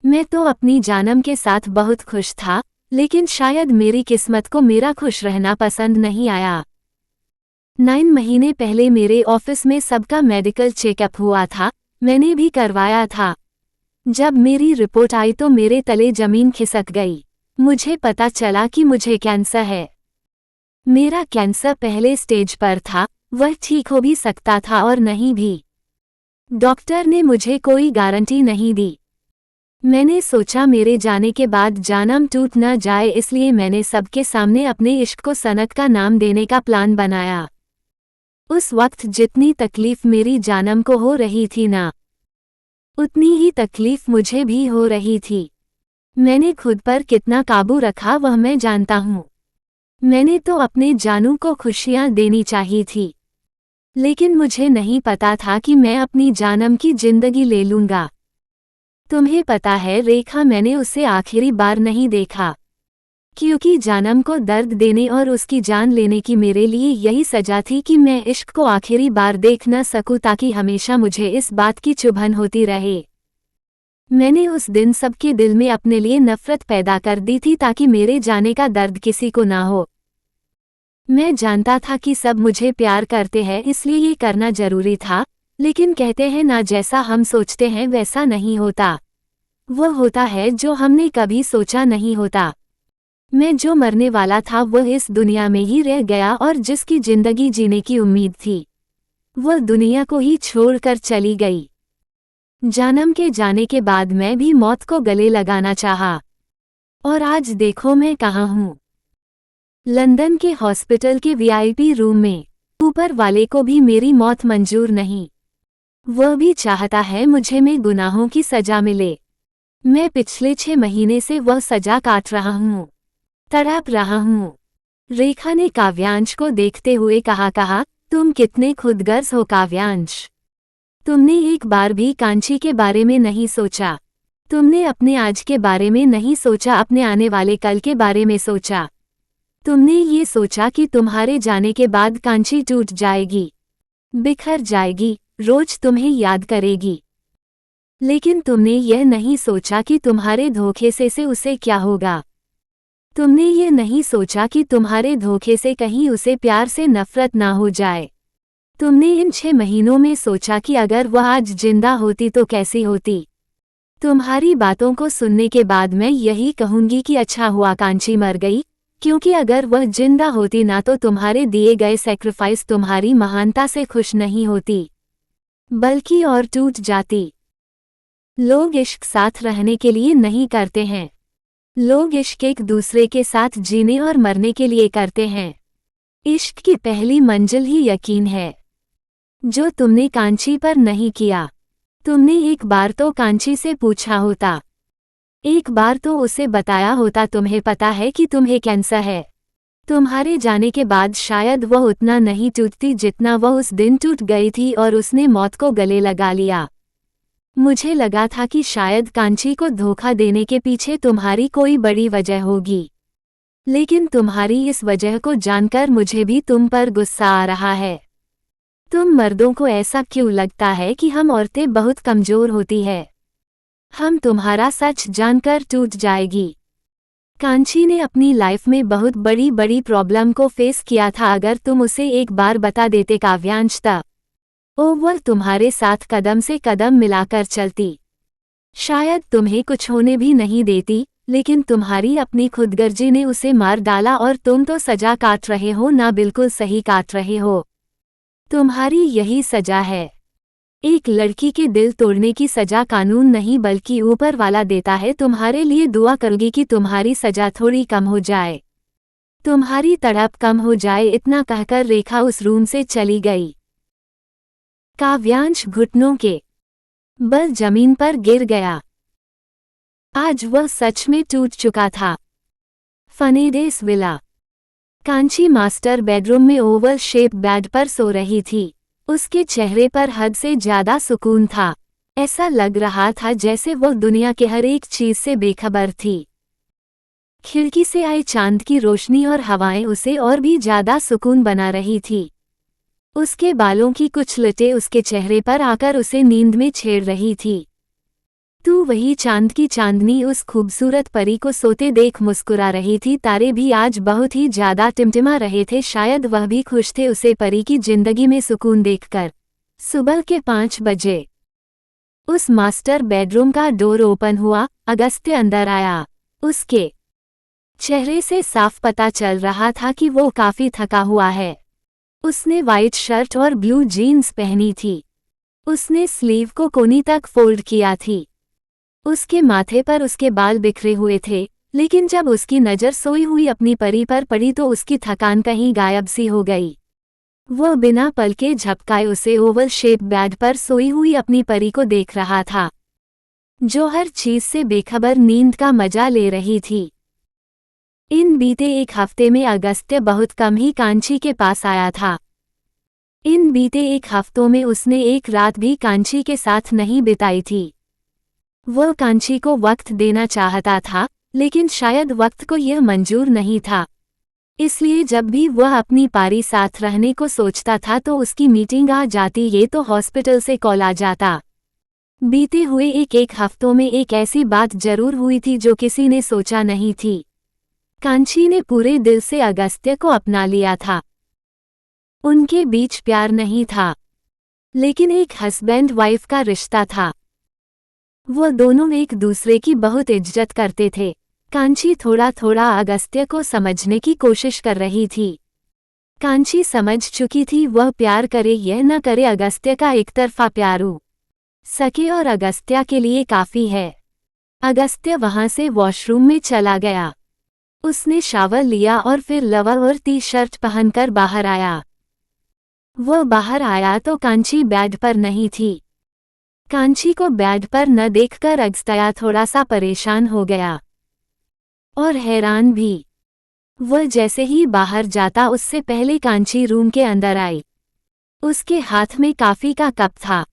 Speaker 1: मैं तो अपनी जानम के साथ बहुत खुश था, लेकिन शायद मेरी किस्मत को मेरा खुश रहना पसंद नहीं आया। 9 महीने पहले मेरे ऑफिस में सबका मेडिकल चेकअप हुआ था, मैंने भी करवाया था। जब मेरी रिपोर्ट आई तो मेरे तले जमीन खिसक गई। मुझे पता चला कि मुझे कैंसर है। मेरा कैंसर पहले स्टेज पर था, वह ठीक हो भी सकता था और नहीं भी। डॉक्टर ने मुझे कोई गारंटी नहीं दी। मैंने सोचा मेरे जाने के बाद जानम टूट न जाए, इसलिए मैंने सबके सामने अपने इश्क को सनक का नाम देने का प्लान बनाया। उस वक्त जितनी तकलीफ मेरी जानम को हो रही थी ना, उतनी ही तकलीफ मुझे भी हो रही थी। मैंने खुद पर कितना काबू रखा वह मैं जानता हूँ। मैंने तो अपने जानू को खुशियाँ देनी चाहिए थी, लेकिन मुझे नहीं पता था कि मैं अपनी जानम की जिंदगी ले लूँगा। तुम्हें पता है रेखा, मैंने उसे आखिरी बार नहीं देखा, क्योंकि जानम को दर्द देने और उसकी जान लेने की मेरे लिए यही सजा थी कि मैं इश्क को आखिरी बार देख न सकूं, ताकि हमेशा मुझे इस बात की चुभन होती रहे। मैंने उस दिन सबके दिल में अपने लिए नफरत पैदा कर दी थी, ताकि मेरे जाने का दर्द किसी को ना हो। मैं जानता था कि सब मुझे प्यार करते हैं, इसलिए ये करना जरूरी था, लेकिन कहते हैं ना, जैसा हम सोचते हैं वैसा नहीं होता। वह होता है जो हमने कभी सोचा नहीं होता। मैं जो मरने वाला था वह इस दुनिया में ही रह गया, और जिसकी जिंदगी जीने की उम्मीद थी वह दुनिया को ही छोड़कर चली गई। जानम के जाने के बाद मैं भी मौत को गले लगाना चाहा, और आज देखो मैं कहाँ हूँ। लंदन के हॉस्पिटल के वीआईपी रूम में। ऊपर वाले को भी मेरी मौत मंजूर नहीं। वह भी चाहता है मुझे में गुनाहों की सजा मिले। मैं पिछले 6 महीने से वह सजा काट रहा हूँ, तड़प रहा हूँ। रेखा ने काव्यांश को देखते हुए कहा, तुम कितने खुदगर्ज हो काव्यांश। तुमने एक बार भी कांची के बारे में नहीं सोचा। तुमने अपने आज के बारे में नहीं सोचा, अपने आने वाले कल के बारे में सोचा। तुमने ये सोचा कि तुम्हारे जाने के बाद कांची टूट जाएगी, बिखर जाएगी, रोज तुम्हें याद करेगी। लेकिन तुमने यह नहीं सोचा कि तुम्हारे धोखे से उसे क्या होगा। तुमने ये नहीं सोचा कि तुम्हारे धोखे से कहीं उसे प्यार से नफरत ना हो जाए। तुमने इन 6 महीनों में सोचा कि अगर वह आज जिंदा होती तो कैसी होती। तुम्हारी बातों को सुनने के बाद मैं यही कहूंगी कि अच्छा हुआ कांची मर गई, क्योंकि अगर वह जिंदा होती ना तो तुम्हारे दिए गए सैक्रिफाइस तुम्हारी महानता से खुश नहीं होती, बल्कि और टूट जाती। लोग इश्क साथ रहने के लिए नहीं करते हैं। लोग इश्क एक दूसरे के साथ जीने और मरने के लिए करते हैं। इश्क की पहली मंजिल ही यकीन है, जो तुमने कांची पर नहीं किया। तुमने एक बार तो कांची से पूछा होता, एक बार तो उसे बताया होता तुम्हें पता है कि तुम्हें कैंसर है। तुम्हारे जाने के बाद शायद वह उतना नहीं टूटती जितना वह उस दिन टूट गई थी और उसने मौत को गले लगा लिया। मुझे लगा था कि शायद कांची को धोखा देने के पीछे तुम्हारी कोई बड़ी वजह होगी, लेकिन तुम्हारी इस वजह को जानकर मुझे भी तुम पर गुस्सा आ रहा है। तुम मर्दों को ऐसा क्यों लगता है कि हम औरतें बहुत कमजोर होती है? हम तुम्हारा सच जानकर टूट जाएगी। कांची ने अपनी लाइफ में बहुत बड़ी बड़ी प्रॉब्लम को फेस किया था। अगर तुम उसे एक बार बता देते काव्यांश, तब वह तुम्हारे साथ कदम से कदम मिलाकर चलती। शायद तुम्हें कुछ होने भी नहीं देती, लेकिन तुम्हारी अपनी खुदगर्जी ने उसे मार डाला और तुम तो सजा काट रहे हो ना, बिल्कुल सही काट रहे हो। तुम्हारी यही सजा है। एक लड़की के दिल तोड़ने की सजा कानून नहीं बल्कि ऊपर वाला देता है। तुम्हारे लिए दुआ करूंगी कि तुम्हारी सजा थोड़ी कम हो जाए, तुम्हारी तड़प कम हो जाए। इतना कहकर रेखा उस रूम से चली गई। काव्यांश घुटनों के बल जमीन पर गिर गया। आज वह सच में टूट चुका था। फनेडेस विला। कांची मास्टर बेडरूम में ओवल शेप बेड पर सो रही थी। उसके चेहरे पर हद से ज्यादा सुकून था। ऐसा लग रहा था जैसे वह दुनिया के हर एक चीज से बेखबर थी। खिड़की से आए चांद की रोशनी और हवाएं उसे और भी ज्यादा सुकून बना रही थी। उसके बालों की कुछ लटें उसके चेहरे पर आकर उसे नींद में छेड़ रही थी। तू वही चांद की चांदनी उस खूबसूरत परी को सोते देख मुस्कुरा रही थी। तारे भी आज बहुत ही ज्यादा टिमटिमा रहे थे। शायद वह भी खुश थे उसे परी की जिंदगी में सुकून देखकर। सुबह के 5 बजे उस मास्टर बेडरूम का डोर ओपन हुआ। अगस्त्य अंदर आया। उसके चेहरे से साफ पता चल रहा था कि वो काफी थका हुआ है। उसने वाइट शर्ट और ब्लू जीन्स पहनी थी। उसने स्लीव को कोनी तक फोल्ड किया थी। उसके माथे पर उसके बाल बिखरे हुए थे, लेकिन जब उसकी नज़र सोई हुई अपनी परी पर पड़ी तो उसकी थकान कहीं गायब सी हो गई। वह बिना पलके झपकाए उसे ओवल शेप बेड पर सोई हुई अपनी परी को देख रहा था, जो हर चीज से बेखबर नींद का मजा ले रही थी। इन बीते 1 हफ्ते में अगस्त्य बहुत कम ही कांची के पास आया था। इन बीते 1 हफ्तों में उसने एक रात भी कांची के साथ नहीं बिताई थी। वह कांची को वक्त देना चाहता था, लेकिन शायद वक्त को यह मंजूर नहीं था। इसलिए जब भी वह अपनी पारी साथ रहने को सोचता था तो उसकी मीटिंग आ जाती, ये तो हॉस्पिटल से कॉल आ जाता। बीते हुए एक हफ्तों में एक ऐसी बात जरूर हुई थी जो किसी ने सोचा नहीं थी। कांची ने पूरे दिल से अगस्त्य को अपना लिया था। उनके बीच प्यार नहीं था, लेकिन एक हस्बैंड वाइफ का रिश्ता था। वो दोनों एक दूसरे की बहुत इज्जत करते थे। कांची थोड़ा थोड़ा अगस्त्य को समझने की कोशिश कर रही थी। कांची समझ चुकी थी वह प्यार करे यह न करे, अगस्त्य का एकतरफा प्यार हो सके और अगस्त्य के लिए काफी है। अगस्त्य वहां से वॉशरूम में चला गया। उसने शावर लिया और फिर लोअर और टी-शर्ट पहनकर बाहर आया। वह बाहर आया तो कांची बेड पर नहीं थी। कांची को बेड पर न देखकर अगस्त्य थोड़ा सा परेशान हो गया और हैरान भी। वह जैसे ही बाहर जाता उससे पहले कांची रूम के अंदर आई। उसके हाथ में कॉफी का कप था।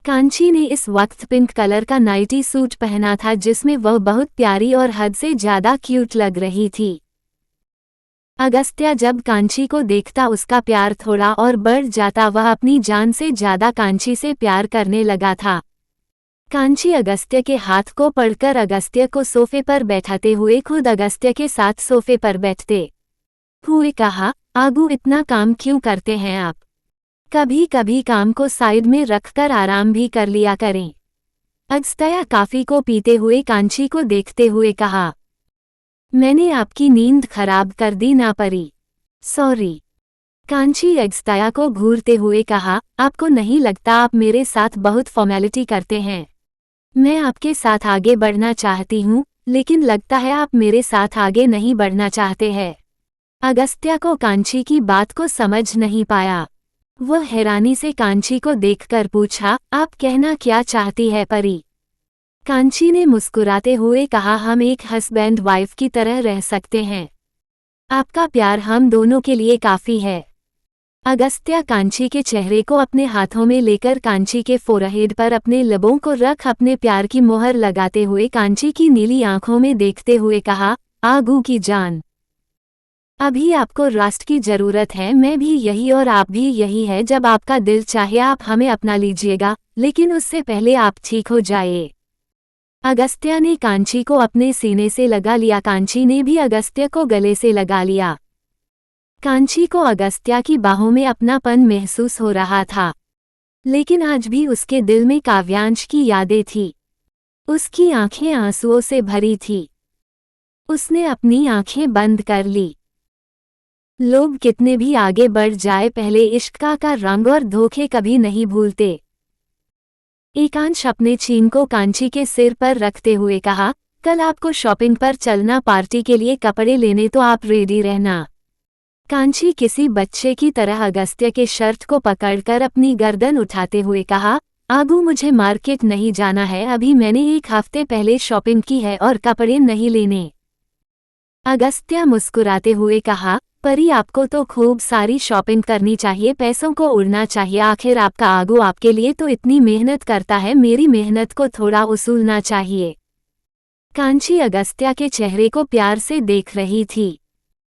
Speaker 1: कांची ने इस वक्त पिंक कलर का नाइटी सूट पहना था जिसमें वह बहुत प्यारी और हद से ज्यादा क्यूट लग रही थी। अगस्त्या जब कांची को देखता उसका प्यार थोड़ा और बढ़ जाता, वह अपनी जान से ज्यादा कांची से प्यार करने लगा था। कांची अगस्त्य के हाथ को पकड़कर अगस्त्य को सोफे पर बैठाते हुए खुद अगस्त्य के साथ सोफे पर बैठते हुए कहा, आगू इतना काम क्यों करते हैं आप? कभी कभी काम को साइड में रखकर आराम भी कर लिया करें। अगस्त्या कॉफी को पीते हुए कांची को देखते हुए कहा, मैंने आपकी नींद खराब कर दी ना परी, सॉरी। कांची अगस्त्या को घूरते हुए कहा, आपको नहीं लगता आप मेरे साथ बहुत फॉर्मेलिटी करते हैं? मैं आपके साथ आगे बढ़ना चाहती हूँ, लेकिन लगता है आप मेरे साथ आगे नहीं बढ़ना चाहते हैं। अगस्त्या को कांची की बात को समझ नहीं पाया। वह हैरानी से कांची को देखकर पूछा, आप कहना क्या चाहती है परी? कांची ने मुस्कुराते हुए कहा, हम एक हस्बैंड वाइफ की तरह रह सकते हैं। आपका प्यार हम दोनों के लिए काफी है। अगस्त्या कांची के चेहरे को अपने हाथों में लेकर कांची के फोरहेड पर अपने लबों को रख अपने प्यार की मोहर लगाते हुए कांची की नीली आंखों में देखते हुए कहा, आगू की जान, अभी आपको राष्ट्र की जरूरत है, मैं भी यही और आप भी यही है। जब आपका दिल चाहे आप हमें अपना लीजिएगा, लेकिन उससे पहले आप ठीक हो जाइए। अगस्त्या ने कांची को अपने सीने से लगा लिया। कांची ने भी अगस्त्या को गले से लगा लिया। कांची को अगस्त्या की बाहों में अपनापन महसूस हो रहा था, लेकिन आज भी उसके दिल में काव्यांश की यादें थी। उसकी आंखें आंसुओं से भरी थी। उसने अपनी आंखें बंद कर ली। लोग कितने भी आगे बढ़ जाए, पहले इश्क का रंग और धोखे कभी नहीं भूलते। एकांश अपने चीन को कांची के सिर पर रखते हुए कहा, कल आपको शॉपिंग पर चलना, पार्टी के लिए कपड़े लेने, तो आप रेडी रहना। कांची किसी बच्चे की तरह अगस्त्य के शर्ट को पकड़कर अपनी गर्दन उठाते हुए कहा, आगू मुझे मार्केट नहीं जाना है, अभी मैंने एक हफ्ते पहले शॉपिंग की है और कपड़े नहीं लेने। अगस्त्या मुस्कुराते हुए कहा, परी आपको तो खूब सारी शॉपिंग करनी चाहिए, पैसों को उड़ना चाहिए, आखिर आपका आगू आपके लिए तो इतनी मेहनत करता है, मेरी मेहनत को थोड़ा उसूलना चाहिए। कांची अगस्त्या के चेहरे को प्यार से देख रही थी।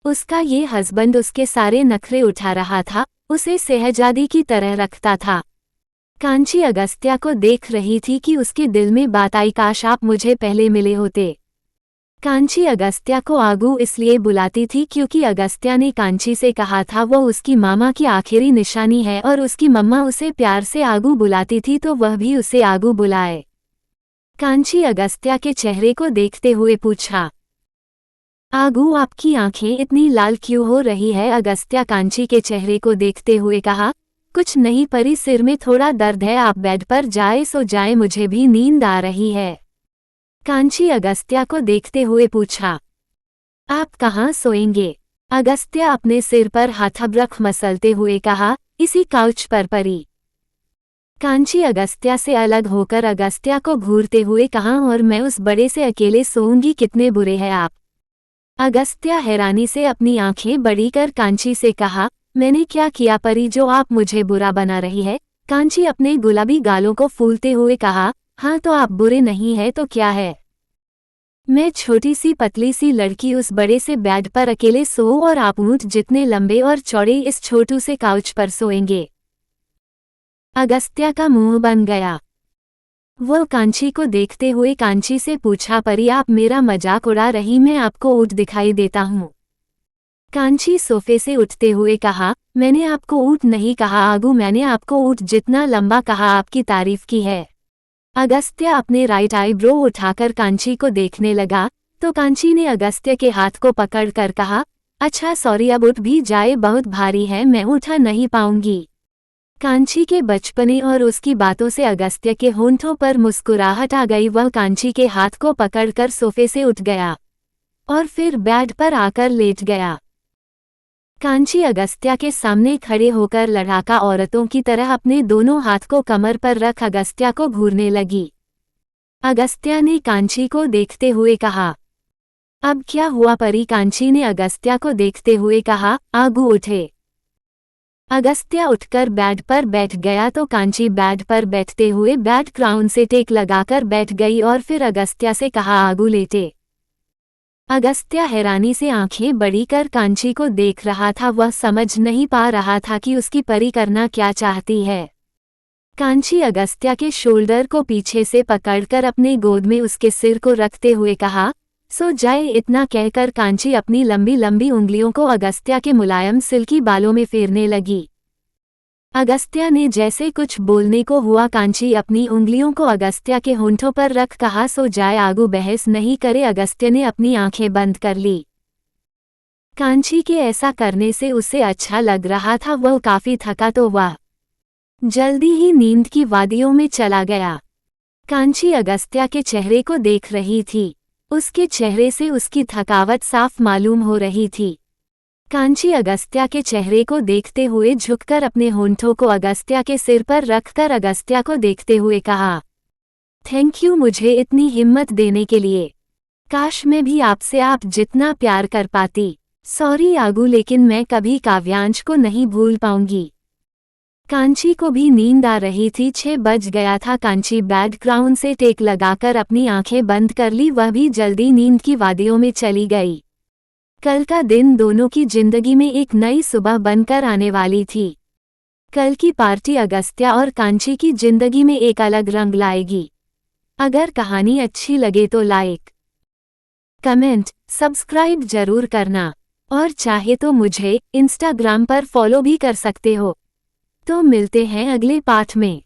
Speaker 1: उसका ये हस्बैंड उसके सारे नखरे उठा रहा था, उसे शहजादी की तरह रखता था। कांची अगस्त्या को देख रही थी कि उसके दिल में बात आई, काश आप मुझे पहले मिले होते। कांची अगस्त्या को आगू इसलिए बुलाती थी क्योंकि अगस्त्या ने कांची से कहा था वो उसकी मामा की आखिरी निशानी है और उसकी मम्मा उसे प्यार से आगू बुलाती थी, तो वह भी उसे आगू बुलाए। कांची अगस्त्या के चेहरे को देखते हुए पूछा, आगू आपकी आंखें इतनी लाल क्यों हो रही है? अगस्त्या कांची के चेहरे को देखते हुए कहा, कुछ नहीं परी, सिर में थोड़ा दर्द है, आप बेड पर जाए सो जाए, मुझे भी नींद आ रही है। कांची अगस्त्या को देखते हुए पूछा, आप कहाँ सोएंगे? अगस्त्या अपने सिर पर हाथ रख मसलते हुए कहा, इसी काउच पर परी। कांची अगस्त्या से अलग होकर अगस्त्या को घूरते हुए कहा, और मैं उस बड़े से अकेले सोऊंगी, कितने बुरे हैं आप। अगस्त्या हैरानी से अपनी आंखें बड़ी कर कांची से कहा, मैंने क्या किया परी जो आप मुझे बुरा बना रही है? कांची अपने गुलाबी गालों को फूलते हुए कहा, हाँ तो आप बुरे नहीं है तो क्या है? मैं छोटी सी पतली सी लड़की उस बड़े से बेड पर अकेले सोऊं और आप ऊंट जितने लंबे और चौड़े इस छोटू से काउच पर सोएंगे। अगस्त्या का मुंह बन गया। वह कांची को देखते हुए कांची से पूछा, परी आप मेरा मजाक उड़ा रही? मैं आपको ऊंट दिखाई देता हूँ। कांची सोफे से उठते हुए कहा, मैंने आपको ऊंट नहीं कहा आगू, मैंने आपको ऊंट जितना लंबा कहा, आपकी तारीफ की है। अगस्त्या अपने राइट आईब्रो उठाकर कांची को देखने लगा, तो कांची ने अगस्त्या के हाथ को पकड़कर कहा, अच्छा सॉरी, अब उठ भी जाए, बहुत भारी है, मैं उठा नहीं पाऊंगी। कांची के बचपने और उसकी बातों से अगस्त्या के होंठों पर मुस्कुराहट आ गई। वह कांची के हाथ को पकड़कर सोफे से उठ गया और फिर बेड पर आकर लेट गया। कांची अगस्त्या के सामने खड़े होकर लड़ाका औरतों की तरह अपने दोनों हाथ को कमर पर रख अगस्त्या को घूरने लगी। अगस्त्या ने कांची को देखते हुए कहा, अब क्या हुआ परी? कांची ने अगस्त्या को देखते हुए कहा, आगू उठे। अगस्त्या उठकर बेड पर बैठ गया तो कांची बेड पर बैठते हुए बेड क्राउन से टेक लगाकर बैठ गई और फिर अगस्त्या से कहा, आगू लेटे। अगस्त्या हैरानी से आंखें बड़ी कर कांची को देख रहा था। वह समझ नहीं पा रहा था कि उसकी परी करना क्या चाहती है। कांची अगस्त्या के शोल्डर को पीछे से पकड़कर अपने गोद में उसके सिर को रखते हुए कहा, सो जाए। इतना कहकर कांची अपनी लंबी लंबी उंगलियों को अगस्त्या के मुलायम सिल्की बालों में फेरने लगी। अगस्त्या ने जैसे कुछ बोलने को हुआ, कांची अपनी उंगलियों को अगस्त्या के होंठों पर रख कहा, सो जाए। आगू बहस नहीं करे। अगस्त्या ने अपनी आंखें बंद कर ली। कांची के ऐसा करने से उसे अच्छा लग रहा था। वह काफी थका तो वह जल्दी ही नींद की वादियों में चला गया। कांची अगस्त्या के चेहरे को देख रही थी। उसके चेहरे से उसकी थकावट साफ मालूम हो रही थी। कांची अगस्त्या के चेहरे को देखते हुए झुककर अपने होंठों को अगस्त्या के सिर पर रखकर अगस्त्या को देखते हुए कहा, थैंक यू मुझे इतनी हिम्मत देने के लिए। काश मैं भी आपसे आप जितना प्यार कर पाती। सॉरी आगू, लेकिन मैं कभी काव्यांश को नहीं भूल पाऊंगी। कांची को भी नींद आ रही थी। 6 बज गया था। कांची बेड क्राउन से टेक लगाकर अपनी आंखें बंद कर ली। वह भी जल्दी नींद की वादियों में चली गई। कल का दिन दोनों की जिंदगी में एक नई सुबह बनकर आने वाली थी। कल की पार्टी अगस्त्या और कांची की जिंदगी में एक अलग रंग लाएगी। अगर कहानी अच्छी लगे तो लाइक, कमेंट, सब्सक्राइब जरूर करना और चाहे तो मुझे इंस्टाग्राम पर फॉलो भी कर सकते हो। तो मिलते हैं अगले पाठ में।